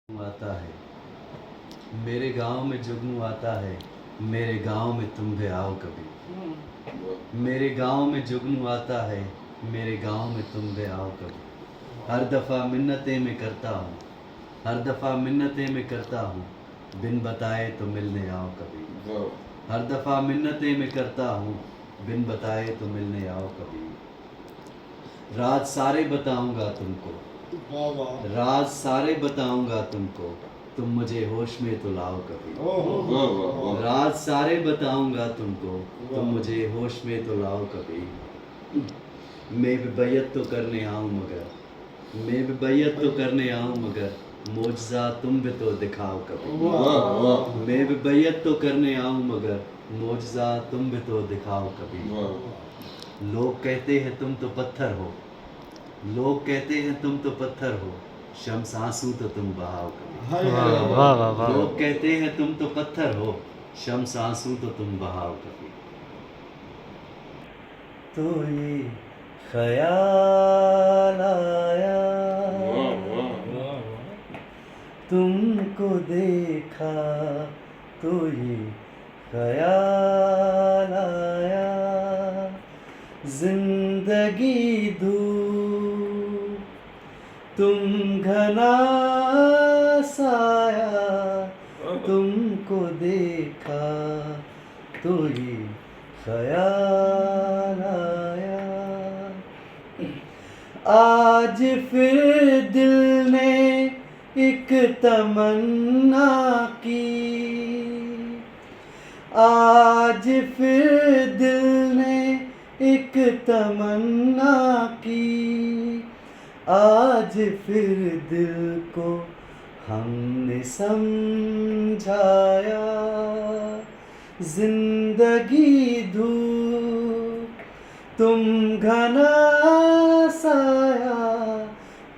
आता है मेरे गांव में जुगनू आता है। मेरे गांव में तुम भी आओ कभी। मेरे गांव में जुगनू आता है। मेरे गांव में तुम भी आओ कभी। हर दफ़ा मिन्नतें मैं करता हूँ। हर दफ़ा मिन्नतें मैं करता हूँ। बिन बताए तो मिलने आओ कभी। हर दफ़ा मिन्नतें मैं करता हूँ। बिन बताए तो मिलने आओ कभी। राज सारे बताऊंगा तुमको। राज सारे बताऊंगा तुमको। तुम मुझे होश में तो लाओ कभी। राज सारे बताऊंगा तुमको। तुम मुझे होश में तो लाओ कभी। मैं भी बैयत तो करने आऊँ मगर। मैं भी बैयत तो करने आऊँ मगर मौजज़ा तुम भी तो दिखाओ कभी। मैं भी बैयत तो करने आऊँ मगर मौजज़ा तुम भी तो दिखाओ कभी। लोग कहते हैं तुम तो पत्थर हो। लोग कहते हैं तुम तो पत्थर हो। शम्स आंसू तो तुम बहाओ कभी। लोग कहते हैं तुम तो पत्थर हो। शम्स आंसू तो तुम बहाओ कभी। तो ये ख्याल आया तुमको देखा। तो ये ख्याल आया जिंदगी दूर तुम घना साया। तुमको देखा तो ये ख्याल आया। आज फिर दिल ने एक तमन्ना की। आज फिर दिल ने एक तमन्ना की। आज फिर दिल को हमने समझाया। जिंदगी दूर तुम घना साया।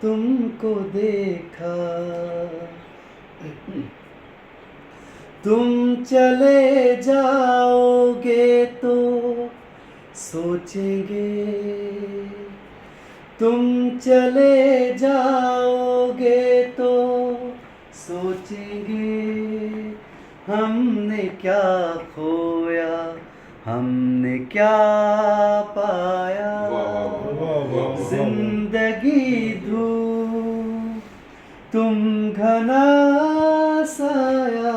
तुमको देखा तुम चले जाओगे तो सोचेंगे। तुम चले जाओगे तो सोचेंगे हमने क्या खोया हमने क्या पाया। जिंदगी दूर तुम घना साया।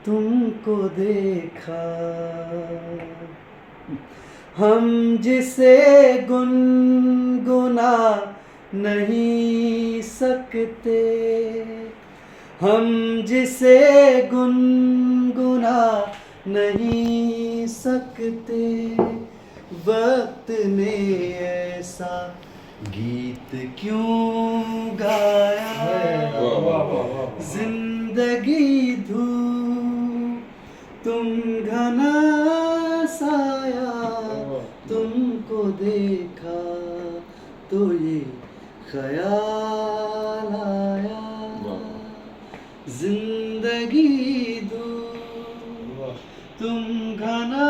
तुमको देखा हम जिसे गुनगुना नहीं सकते। हम जिसे गुनगुना नहीं सकते। वक्त ने ऐसा गीत क्यों गाया। जिंदगी धूप तुम घना साया। तुमको देखा तो ये ख्याल आया। जिंदगी दूर तुम घना